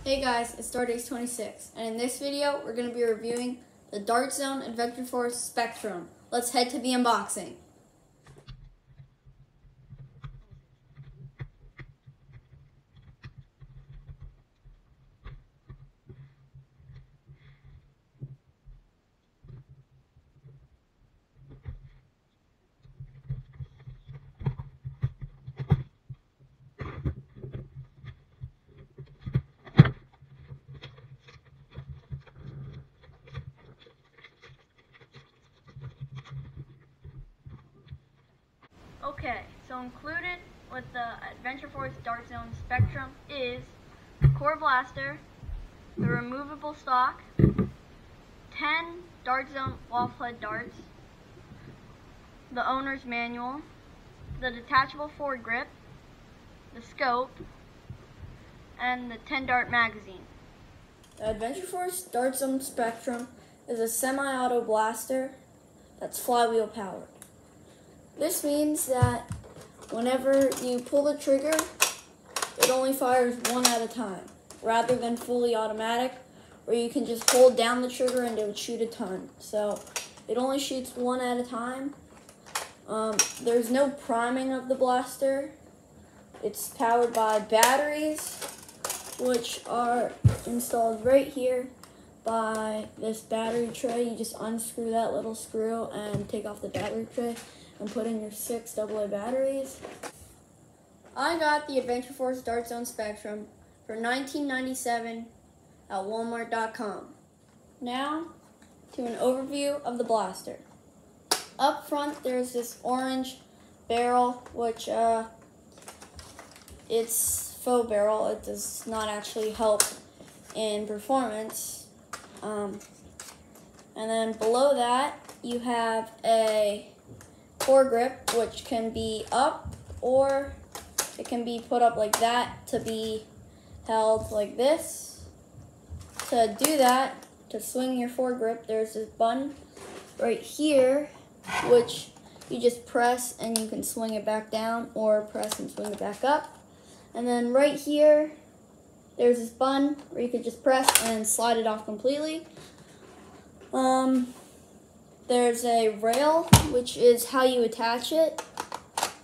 Hey guys, it's Dardace26, and in this video, we're going to be reviewing the Dart Zone Adventure Force Spectrum. Let's head to the unboxing. Okay, so included with the Adventure Force Dart Zone Spectrum is the core blaster, the removable stock, 10 Dart Zone wall plug darts, the owner's manual, the detachable foregrip, the scope, and the 10 dart magazine. The Adventure Force Dart Zone Spectrum is a semi-auto blaster that's flywheel powered. This means that whenever you pull the trigger, it only fires one at a time, rather than fully automatic, where you can just hold down the trigger and it would shoot a ton. So it only shoots one at a time. There's no priming of the blaster. It's powered by batteries, which are installed right here by this battery tray. You just unscrew that little screw and take off the battery tray and put in your 6 AA batteries. I got the Adventure Force Dart Zone Spectrum for $19.97 at Walmart.com. Now to an overview of the blaster. Up front there's this orange barrel, which it's faux barrel. It does not actually help in performance. And then below that you have a foregrip, which can be up or it can be put up like that to be held like this. To do that, to swing your foregrip, there's this button right here, which you just press and you can swing it back down, or press and swing it back up. And then right here, there's this button where you can just press and slide it off completely. There's a rail, which is how you attach it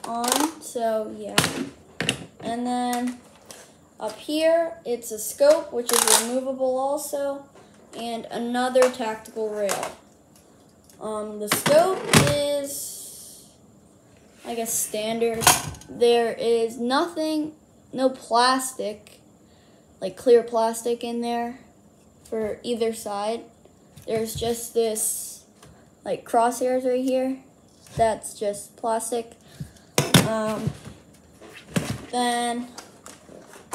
on, so yeah. And then up here, it's a scope, which is removable also, and another tactical rail. The scope is, I guess, standard. There is nothing, no plastic, like clear plastic in there for either side. There's just this like crosshairs right here. That's just plastic. Then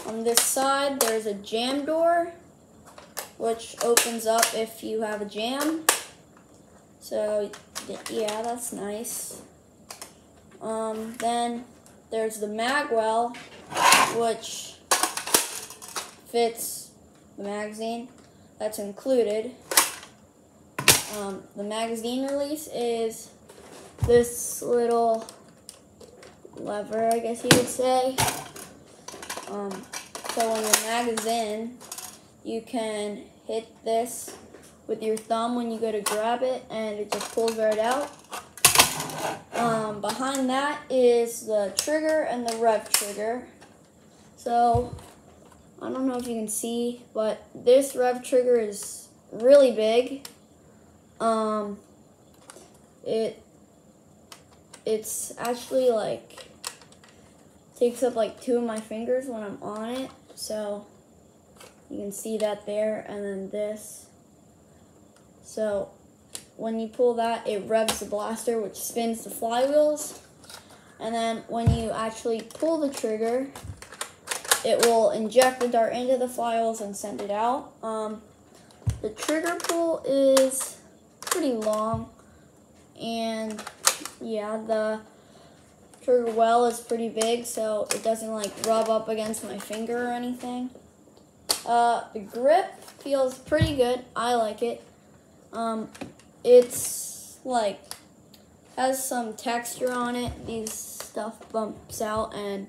on this side there's a jam door, which opens up if you have a jam. So yeah, that's nice. Then there's the magwell, which fits the magazine. That's included. The magazine release is this little lever, I guess you would say. So when your mag's in, you can hit this with your thumb when you go to grab it, and it just pulls right out. Behind that is the trigger and the rev trigger. So I don't know if you can see, but this rev trigger is really big. It's actually like takes up like 2 of my fingers when I'm on it, so you can see that there, and then this. So when you pull that, it revs the blaster, which spins the flywheels, and then when you actually pull the trigger, it will inject the dart into the flywheels and send it out. The trigger pull is pretty long, and yeah, the trigger well is pretty big, so it doesn't like rub up against my finger or anything. The grip feels pretty good. I like it. It's like has some texture on it. These stuff bumps out, and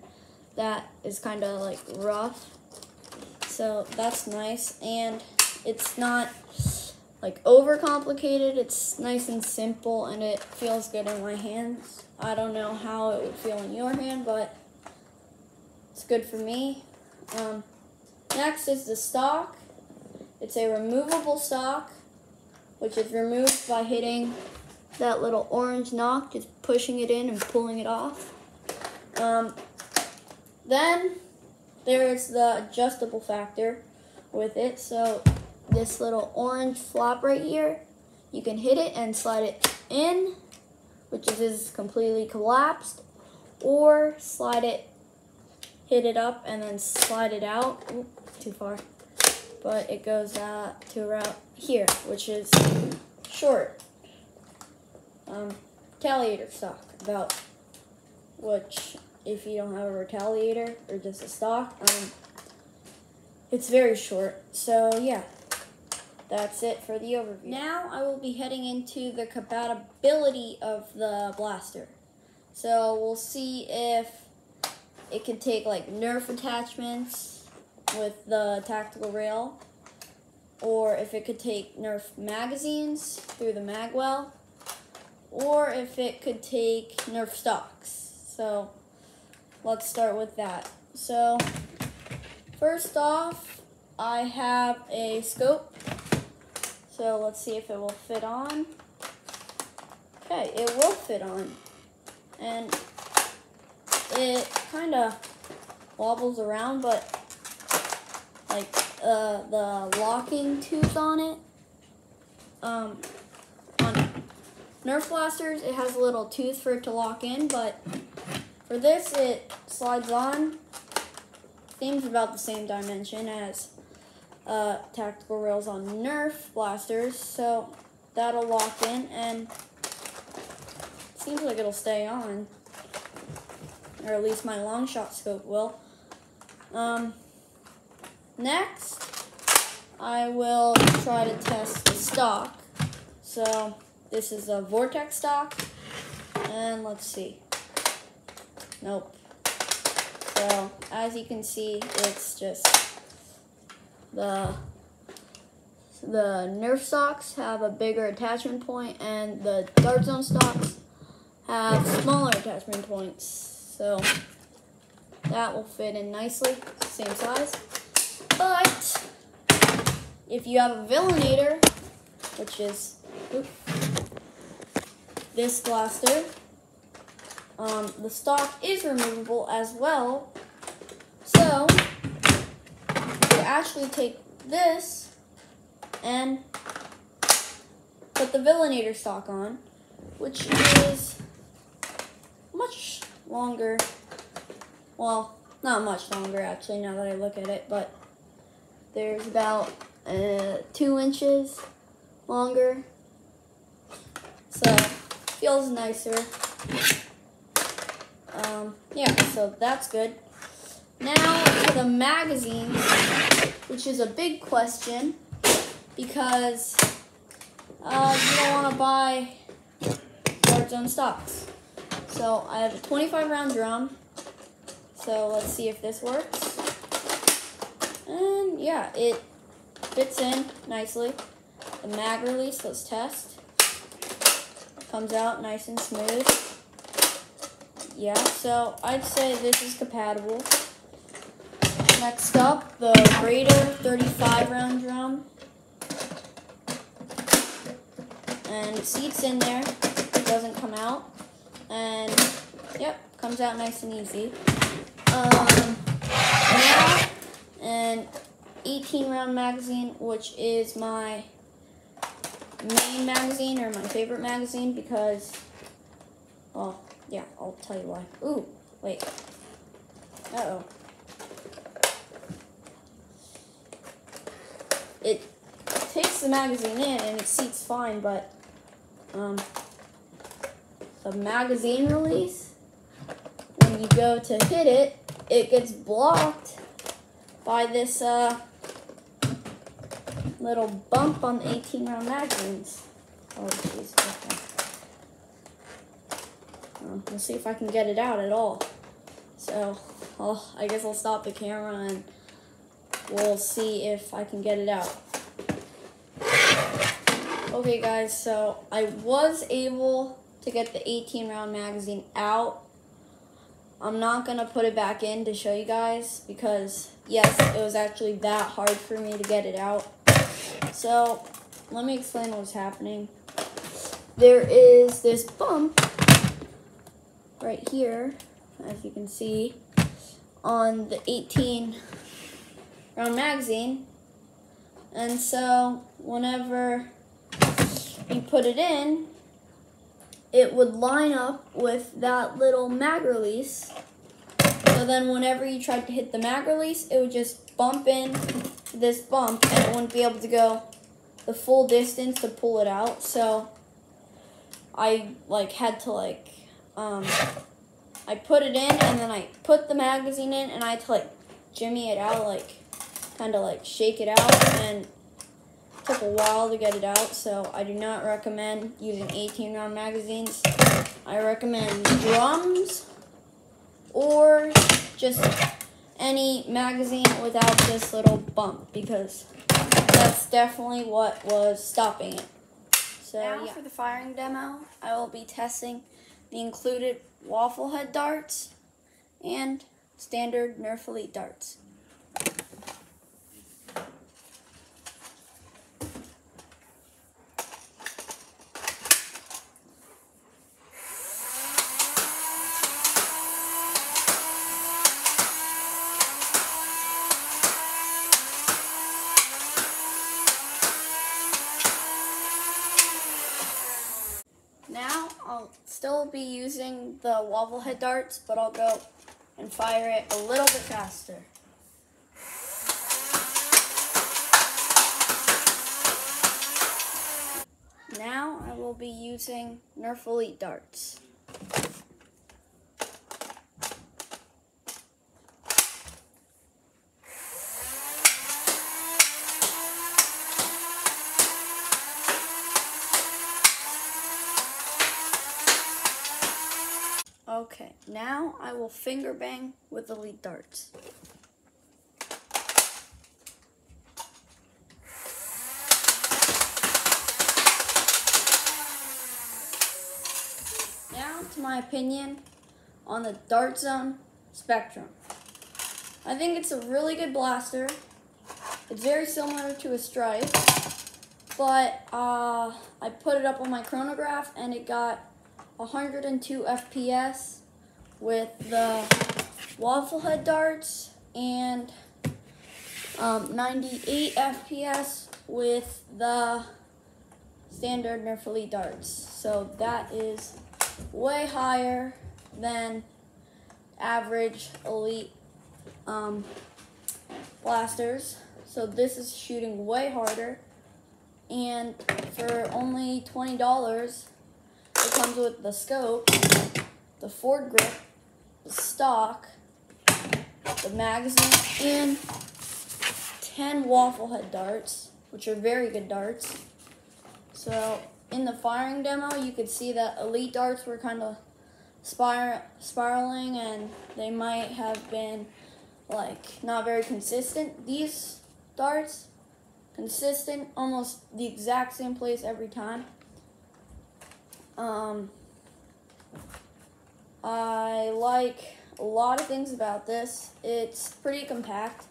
that is kind of like rough. so that's nice, and it's not like overcomplicated. It's nice and simple, and it feels good in my hands. I don't know how it would feel in your hand, but it's good for me. Next is the stock. It's a removable stock, which is removed by hitting that little orange knock, just pushing it in and pulling it off. Then there's the adjustable factor with it. So this little orange flap right here, you can hit it and slide it in, which is completely collapsed, or slide it, hit it up and then slide it out. Ooh, too far. But it goes to around here, which is short. Retaliator stock, about which, if you don't have a retaliator or just a stock, it's very short. So yeah, that's it for the overview. Now I will be heading into the compatibility of the blaster. So we'll see if it can take like Nerf attachments with the tactical rail, or if it could take Nerf magazines through the magwell, or if it could take Nerf stocks. So let's start with that. So first off, I have a scope. So let's see if it will fit on. Okay, it will fit on. And it kind of wobbles around, but like the locking tooth on it, on Nerf blasters, it has a little tooth for it to lock in, but for this, it slides on. Seems about the same dimension as tactical rails on Nerf blasters, so that'll lock in, and it seems like it'll stay on, or at least my long shot scope will. Next, I will try to test the stock. So this is a Vortex stock, and let's see. Nope. So as you can see, it's just the Nerf stocks have a bigger attachment point, and the Dart Zone stocks have smaller attachment points. So that will fit in nicely, same size. But if you have a Villainator, which is this blaster, the stock is removable as well. So you actually take this and put the Villainator stock on, which is much longer. Well, not much longer actually, now that I look at it, but there's about 2 inches longer. So feels nicer. Yeah, so that's good. Now for the magazines, which is a big question because you don't want to buy Dart Zone stocks. So I have a 25 round drum. So let's see if this works. And yeah, it fits in nicely. The mag release, let's test. Comes out nice and smooth. Yeah, so I'd say this is compatible. Next up, the Raider 35 round drum. And it seats in there, it doesn't come out. And yep, comes out nice and easy. An 18 round magazine, which is my main magazine, or my favorite magazine, because, well, yeah, I'll tell you why. Ooh, wait. Uh-oh. It takes the magazine in and it seats fine, but the magazine release, when you go to hit it, it gets blocked by this little bump on the 18 round magazines. Oh, jeez. Okay. We'll see if I can get it out at all. So, I guess I'll stop the camera and we'll see if I can get it out. Okay guys, so I was able to get the 18 round magazine out. I'm not gonna put it back in to show you guys because yes, it was actually that hard for me to get it out. So let me explain what's happening. There is this bump right here, as you can see, on the 18 round magazine. And so whenever you put it in, it would line up with that little mag release. So then whenever you tried to hit the mag release, it would just bump in this bump and it wouldn't be able to go the full distance to pull it out. So I had to I put it in and then I put the magazine in and I had to jimmy it out, kind of shake it out, and it took a while to get it out. So I do not recommend using 18 round magazines. I recommend drums or just any magazine without this little bump because that's definitely what was stopping it. So now for the firing demo, I will be testing the included waffle head darts and standard Nerf Elite darts. Now I'll still be using the waffle head darts, but I'll go and fire it a little bit faster. Now I will be using Nerf Elite darts. Okay, now I will finger bang with Elite darts. Now to my opinion on the Dart Zone Spectrum. I think it's a really good blaster. It's very similar to a Strife, but I put it up on my chronograph and it got 102 FPS with the waffle head darts and 98 FPS with the standard Nerf Elite darts. So that is way higher than average Elite blasters. So this is shooting way harder, and for only $20, it comes with the scope, the Ford grip, the stock, the magazine, and 10 waffle head darts, which are very good darts. So in the firing demo, you could see that Elite darts were kind of spiraling and they might have been not very consistent. These darts, consistent, almost the exact same place every time. I like a lot of things about this. It's pretty compact.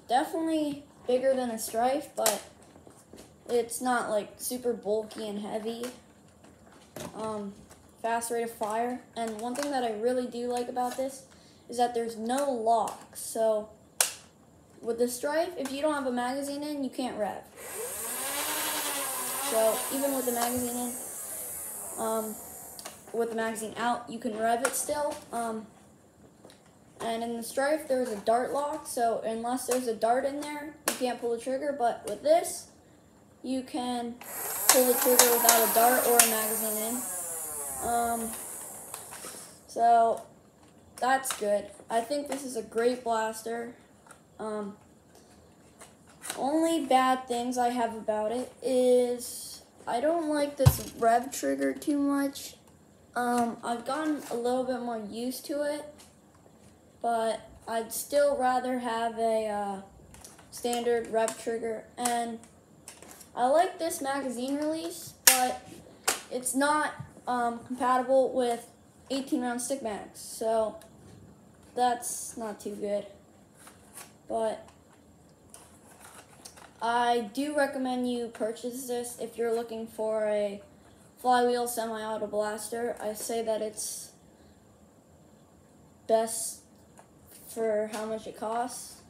Definitely bigger than a Strife, but it's not super bulky and heavy. Fast rate of fire. And one thing that I really do like about this is that there's no lock. So with the Strife, if you don't have a magazine in, you can't rev. So even with the magazine in, with the magazine out, you can rev it still. And in the Strife, there's a dart lock, so unless there's a dart in there, you can't pull the trigger. But with this, you can pull the trigger without a dart or a magazine in. So that's good. I think this is a great blaster. Only bad things I have about it is I don't like this rev trigger too much. I've gotten a little bit more used to it, but I'd still rather have a standard rev trigger, and I like this magazine release, but it's not compatible with 18 round stick mags, so that's not too good. But I do recommend you purchase this if you're looking for a flywheel semi-auto blaster. I say that it's best for how much it costs.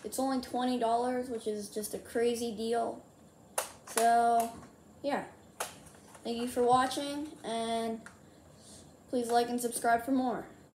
It's only $20, which is just a crazy deal. So, yeah. Thank you for watching, and please like and subscribe for more.